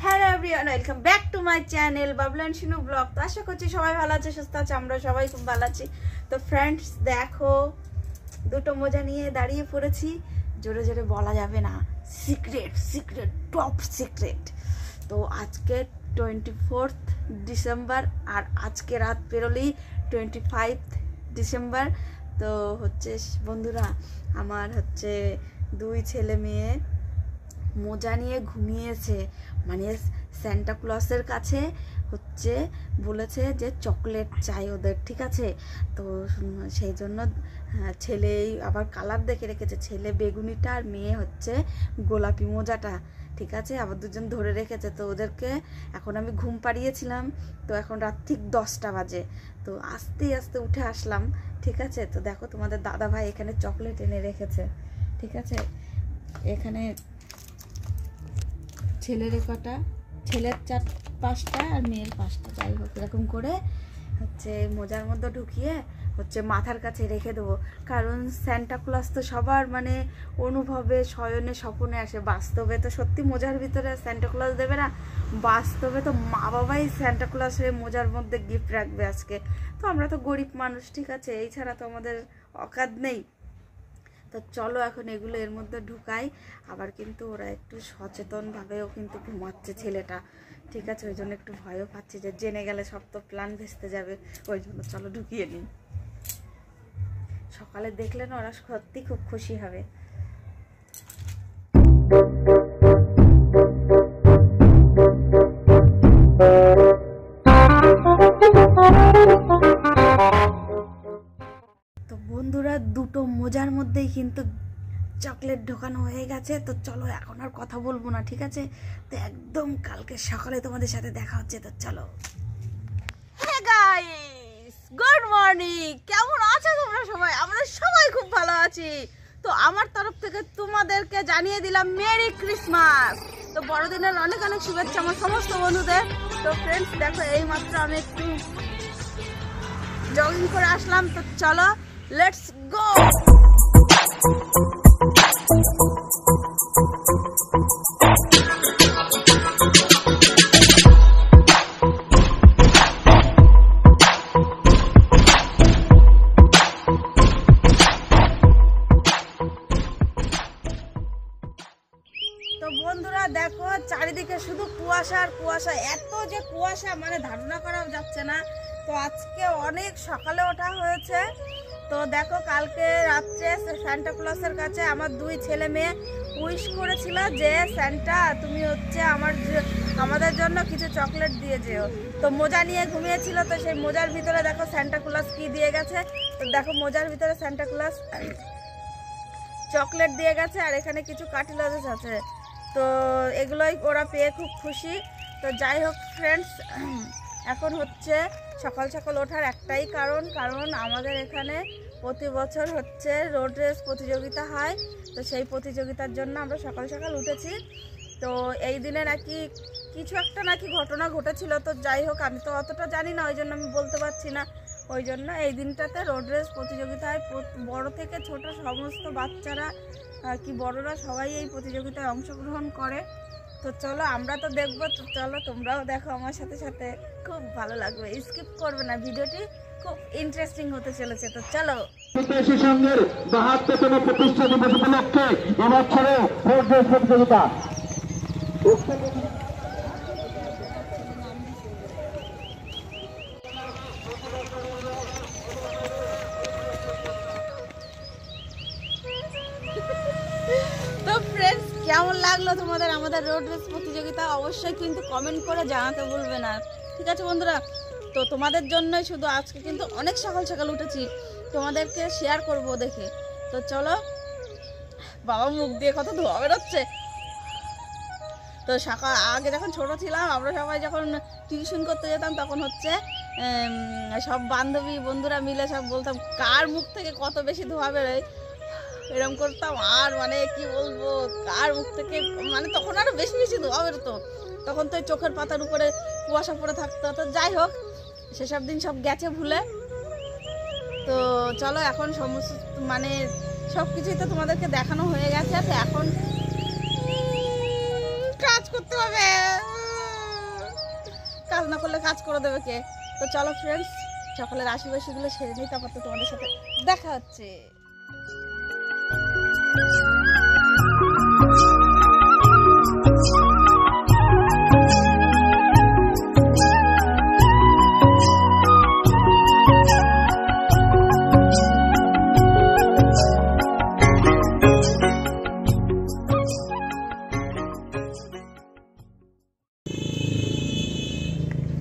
Hello everyone, welcome back to my channel Bablu and Shinu blog. তো আশা করছি সবাই ভালো আছে, সুস্থ আছে, আমরা সবাই খুব ভালো আছি। তো ফ্রেন্ডস দেখো, দুটো মোজা নিয়ে দাঁড়িয়ে পড়েছি। জোরে জোরে বলা যাবে না, সিক্রেট সিক্রেট টপ সিক্রেট। তো আজকে 24 ডিসেম্বর, আর আজকে রাত পেরোলেই 25 ডিসেম্বর। তো হচ্ছে বন্ধুরা, আমার হচ্ছে দুই ছেলে মেয়ে মোজা নিয়ে ঘুমিয়েছে, মানে স্যান্টা ক্লসের কাছে হচ্ছে বলেছে যে চকলেট চাই ওদের, ঠিক আছে। তো সেই জন্য ছেলেই আবার কালার দেখে রেখেছে, ছেলে বেগুনিটা আর মেয়ে হচ্ছে গোলাপি মোজাটা, ঠিক আছে। আবার দুজন ধরে রেখেছে। তো ওদেরকে এখন আমি ঘুম পাড়িয়েছিলাম। তো এখন রাত ঠিক 10টা বাজে। তো আস্তে আস্তে উঠে আসলাম, ঠিক আছে। তো দেখো তোমাদের দাদা ভাই এখানে চকলেট এনে রেখেছে, ঠিক আছে। এখানে ছেলের কটা, ছেলের 4-5টা আর মেয়ের 5টা, যাই হোক এরকম করে হচ্ছে মোজার মধ্যে ঢুকিয়ে হচ্ছে মাথার কাছে রেখে দেবো। কারণ স্যান্টা ক্লজ তো সবার মানে অনুভবে, শয়নে, স্বপ্নে আসে। বাস্তবে তো সত্যি মোজার ভিতরে স্যান্টা ক্লজ দেবে না, বাস্তবে তো মা বাবাই স্যান্টা ক্লজ হয়ে মোজার মধ্যে গিফট রাখবে আজকে। তো আমরা তো গরিব মানুষ, ঠিক আছে, এই ছাড়া তো আমাদের অকাত নেই। তো চলো এখন এগুলো এর মধ্যে ঢুকাই। আবার কিন্তু ওরা একটু সচেতনভাবেও কিন্তু ঘুমাচ্ছে ছেলেটা, ঠিক আছে। ওই জন্য একটু ভয়ও পাচ্ছি যে জেনে গেলে সব তো প্ল্যান ভেস্তে যাবে, ওই জন্য চলো ঢুকিয়ে নিই। সকালে দেখলে না ওরা সত্যি খুব খুশি হবে। তো বন্ধুরা, দুটো মোজার মধ্যেই কিন্তু চকলেট ঢোকানো হয়ে গেছে। তো চলো এখন আর কথা বলবো না, ঠিক আছে। তো একদম কালকে সকালে তোমাদের সাথে দেখা হচ্ছে। তো চলো। Hey guys, good morning. কেমন আছো তোমরা সবাই? আমরা সবাই খুব ভালো আছি। তো আমার তরফ থেকে তোমাদেরকে জানিয়ে দিলাম মেরি ক্রিসমাস। তো বড়দিনের অনেক অনেক শুভেচ্ছা আমার সমস্ত বন্ধুদের। তো ফ্রেন্ডস দেখো, এই মাত্র আমি একটু জগিং করে আসলাম। তো চলো লেটস গো। তো বন্ধুরা দেখো, চারিদিকে শুধু কুয়াশা আর কুয়াশা, এত যে কুয়াশা মানে ধারণা করা যাচ্ছে না। তো আজকে অনেক সকালে ওঠা হয়েছে। তো দেখো, কালকে রাত্রে স্যান্টা ক্লজের কাছে আমার দুই ছেলে মেয়ে উইশ করেছিল যে স্যান্টা তুমি হচ্ছে আমাদের জন্য কিছু চকলেট দিয়ে যেও। তো মোজা নিয়ে ঘুমিয়েছিল, তো সেই মোজার ভিতরে দেখো স্যান্টা ক্লজ কি দিয়ে গেছে। তো দেখো মোজার ভিতরে স্যান্টা ক্লজ চকলেট দিয়ে গেছে, আর এখানে কিছু কার্টিলেজ আছে। তো এগুলোই ওরা পেয়ে খুব খুশি। তো যাই হোক ফ্রেন্ডস, এখন হচ্ছে সকাল সকাল ওঠার একটাই কারণ আমাদের এখানে প্রতি বছর হচ্ছে রোড রেস প্রতিযোগিতা হয়। তো সেই প্রতিযোগিতার জন্য আমরা সকাল সকাল উঠেছি। তো এই দিনে নাকি কিছু একটা নাকি ঘটনা ঘটেছিল। তো যাই হোক, আমি তো অতটা জানি না, ওই জন্য আমি বলতে পারছি না। ওই জন্য এই দিনটাতে রোড রেস প্রতিযোগিতায় বড় থেকে ছোট সমস্ত বাচ্চারা কি বড়রা সবাই এই প্রতিযোগিতায় অংশগ্রহণ করে। তো চলো আমরা তো দেখবো। তো চলো তোমরাও দেখো আমার সাথে সাথে, খুব ভালো লাগবে, স্কিপ করবে না, ভিডিওটি খুব ইন্টারেস্টিং হতে চলেছে। তো চলো। শিশু সংঘের 72তম প্রতিষ্ঠা দিবস উপলক্ষে এবছরে রোড রেস প্রতিযোগিতা। তো ফ্রেন্ডস, কেমন লাগলো তোমাদের আমাদের রোড রেস প্রতিযোগিতা? অবশ্যই কিন্তু কমেন্ট করে জানাতে ভুলবে না, ঠিক আছে বন্ধুরা। তো তোমাদের জন্যই শুধু আজকে কিন্তু অনেক সকাল সকাল উঠেছি, তোমাদেরকে শেয়ার করব দেখে। তো চলো। বাবা মুখ দিয়ে কত ধোয়া বেরোচ্ছে। তো সকাল আগে যখন ছোট ছিলাম, আমরা সবাই যখন টিউশন করতে যেতাম, তখন হচ্ছে সব বান্ধবী বন্ধুরা মিলে সব বলতাম কার মুখ থেকে কত বেশি ধোয়া বেরোয়, এরকম করতাম। আর মানে কি বলবো, কার মুখ থেকে মানে তখন আরো বেশি বেশি ধোয়া বেরোতো। তখন তো চোখের পাতার উপরে কুয়াশা পড়ে থাকতো। তো যাই হোক, সেসব দিন সব গেছে ভুলে। তো চলো এখন সমস্ত মানে সবকিছুই তো তোমাদেরকে দেখানো হয়ে গেছে। তো এখন কাজ করতে হবে, কাজ না করলে কাজ করে দেবে কে? তো চলো ফ্রেন্ডস, সকালের আশীর্বাদগুলো সেরে নিই, তারপর তো তোমাদের সাথে দেখা হচ্ছে।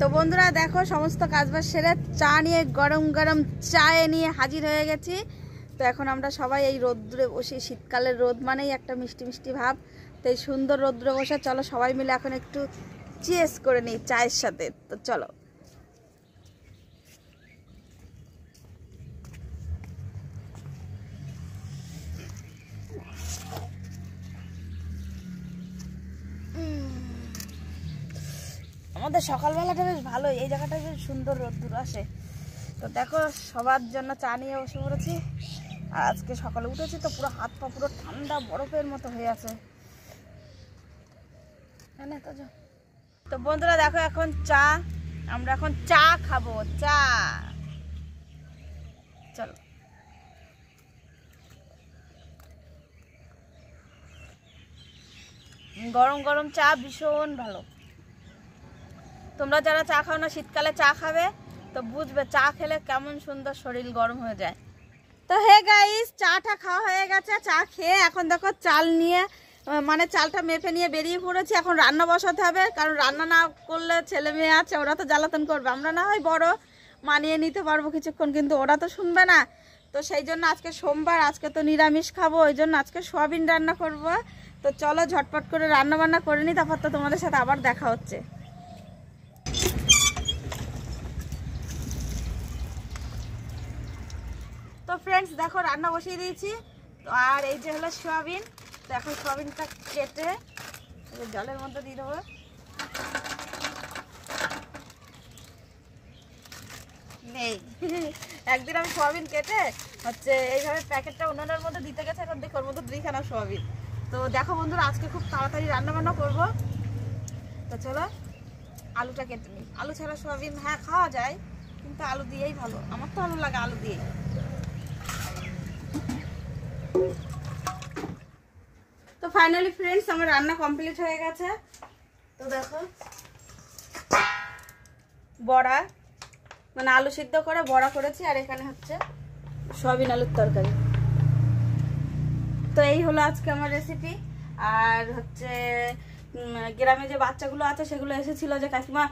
তো বন্ধুরা দেখো, সমস্ত কাজবাজ সেরে চা নিয়ে গরম গরম চায়ে নিয়ে হাজির হয়ে গেছি। তো এখন আমরা সবাই এই রোদ্দুরে বসে, শীতকালের রোদ মানেই একটা মিষ্টি মিষ্টি ভাব। তো এই সুন্দর রোদ্দুরে বসে চলো সবাই মিলে এখন একটু চিয়েস করে নিই চায়ের সাথে। তো চলো। আমাদের সকালবেলাটা বেশ ভালোই, এই জায়গাটা বেশ সুন্দর রোদ্দুর আসে। তো দেখো সবার জন্য চা নিয়ে বসে পড়েছি। আর আজকে সকালে উঠেছি তো পুরো হাত পা পুরো ঠান্ডা বরফের মতো হয়ে আছে। তো বন্ধুরা দেখো এখন চা, আমরা এখন চা খাবো, চা। চলো। গরম গরম চা ভীষণ ভালো। তোমরা যারা চা খাও না, শীতকালে চা খাবে তো বুঝবে চা খেলে কেমন সুন্দর শরীর গরম হয়ে যায়। তো হে গাইস, চাটা খাওয়া হয়ে গেছে। চা খেয়ে এখন দেখো চাল নিয়ে, মানে চালটা মেপে নিয়ে বেরিয়ে পড়েছি। এখন রান্না বসাতে হবে, কারণ রান্না না করলে ছেলে মেয়ে আছে, ওরা তো জ্বালাতন করবে। আমরা না হয় বড় মানিয়ে নিতে পারবো কিছুক্ষণ, কিন্তু ওরা তো শুনবে না। তো সেই জন্য আজকে সোমবার, আজকে তো নিরামিষ খাবো, ওই জন্য আজকে সোয়াবিন রান্না করব। তো চলো ঝটপট করে রান্না বান্না করে নিই, তারপর তো তোমাদের সাথে আবার দেখা হচ্ছে। তো ফ্রেন্ডস দেখো রান্না বসিয়ে দিয়েছি। তো আর এই যে হলো সোয়াবিন। তো এখন সোয়াবিনটা কেটে জলের মধ্যে দিয়ে দেবো। নেই একদিন আমি সোয়াবিন কেটে হচ্ছে এইভাবে প্যাকেটটা উনুনের মধ্যে দিতে গেছে, এখন দেখো ওর মধ্যে 2খানা সোয়াবিন। তো দেখো বন্ধুরা আজকে খুব তাড়াতাড়ি রান্না বান্না করবো। তো চলো আলুটা কেটে নিই। আলু ছাড়া সোয়াবিন হ্যাঁ খাওয়া যায়, কিন্তু আলু দিয়েই ভালো, আমার তো ভালো লাগে আলু দিয়ে। তো ফাইনালি ফ্রেন্ডস আমার রান্না কমপ্লিট হয়ে গেছে। তো দেখো বড়া, মানে আলু সিদ্ধ করে বড়া করেছি, আর এখানে হচ্ছে সয়াবিন আলুর তরকারি। তো এই হলো আজকে আমার রেসিপি। আর হচ্ছে গ্রামে যে বাচ্চাগুলো আছে সেগুলো এসেছিল যে কাকিমা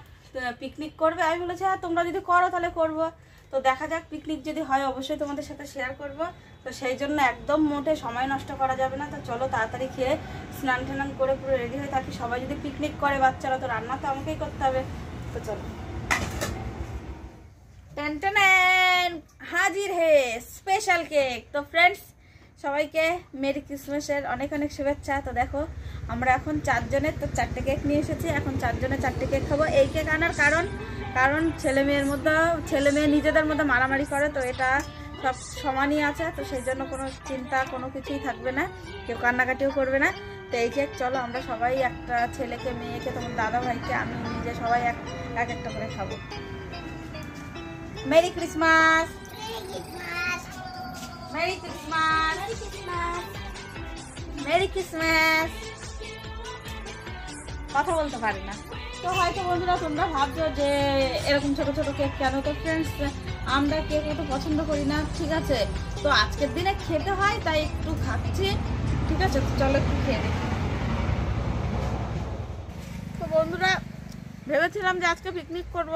পিকনিক করবে। আমি বলেছি হ্যাঁ তোমরা যদি করো তাহলে করবো। তো দেখা যাক, পিকনিক যদি হয় অবশ্যই তোমাদের সাথে শেয়ার করব। তো সেই জন্য একদম মোটে সময় নষ্ট করা যাবে না। তো চলো তাড়াতাড়ি খেয়ে স্নান টান করে পুরো রেডি হয়ে থাকি। সবাই যদি পিকনিক করে বাচ্চারা, তো রান্না তো আমাকেই করতে হবে। তো চলো, হাজির হে স্পেশাল কেক। তো ফ্রেন্ডস সবাইকে মেরি ক্রিসমাসের অনেক অনেক শুভেচ্ছা। তো দেখো আমরা এখন 4 জনের তো 4টে কেক নিয়ে এসেছি। এখন 4 জনে 4টে কেক খাবো। এই কেক আনার কারণ ছেলে মেয়ে নিজেদের মধ্যে মারামারি করে, তো এটা সব সমানই আছে। তো সেই জন্য কোনো চিন্তা কোনো কিছুই থাকবে না, কেউ কান্নাকাটিও করবে না। তো এই কেক চলো আমরা সবাই, একটা ছেলেকে মেয়েকে, তোমার দাদা ভাইকে, আমি নিজে, সবাই এক একটা করে খাবো। Merry Christmas, merry Christmas, merry Christmas. কথা বলতে পারি না। তো হয়তো বন্ধুরা তোমরা ভাবছো যে এরকম ছোট ছোট কেক কেন। তো ফ্রেন্ডস আমরা কেক অত পছন্দ করি না, ঠিক আছে। তো আজকের দিনে খেতে হয় তাই একটু খাচ্ছি, ঠিক আছে। চলো একটু খেয়ে দেখি। তো বন্ধুরা ভেবেছিলাম যে আজকে পিকনিক করব,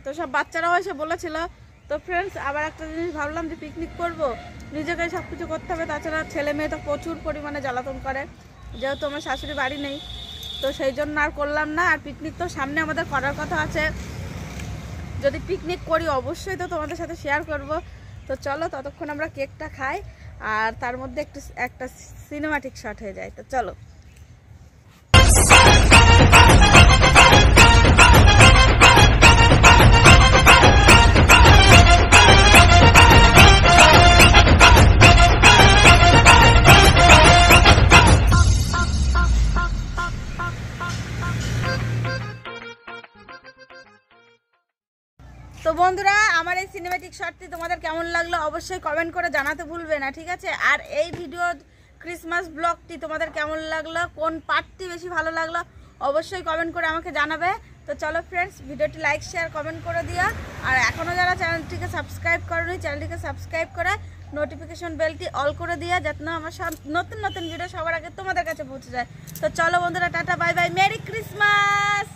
তো সব বাচ্চারাও এসে বলেছিল। তো ফ্রেন্ডস আবার একটা জিনিস ভাবলাম যে পিকনিক করব, নিজেকে সব কিছু করতে হবে। তাছাড়া ছেলে মেয়ে তো প্রচুর পরিমাণে জ্বালাতন করে, যেহেতু আমার শাশুড়ি বাড়ি নেই। তো সেই জন্য আর করলাম না। আর পিকনিক তো সামনে আমাদের করার কথা আছে। যদি পিকনিক করি অবশ্যই তো তোমাদের সাথে শেয়ার করব। তো চলো ততক্ষণ আমরা কেকটা খাই, আর তার মধ্যে একটা সিনেমাটিক শট হয়ে যায়। তো চলো। তো বন্ধুরা আমার এই সিনেম্যাটিক শটটি তোমাদের কেমন লাগলো অবশ্যই কমেন্ট করে জানাতে ভুলবে না, ঠিক আছে? আর এই ভিডিও ক্রিসমাস ব্লগটি তোমাদের কেমন লাগলো, কোন পার্টটি বেশি ভালো লাগলো অবশ্যই কমেন্ট করে আমাকে জানাবে। তো চলো ফ্রেন্ডস, ভিডিওটি লাইক শেয়ার কমেন্ট করে দিও। আর এখনও যারা চ্যানেলটিকে সাবস্ক্রাইব করোনি চ্যানেলটিকে সাবস্ক্রাইব করে নোটিফিকেশন বেলটি অল করে দিও, যাতে না আমার সব নতুন নতুন ভিডিও সবার আগে তোমাদের কাছে পৌঁছে যায়। তো চলো বন্ধুরা, tata bye bye, merry Christmas.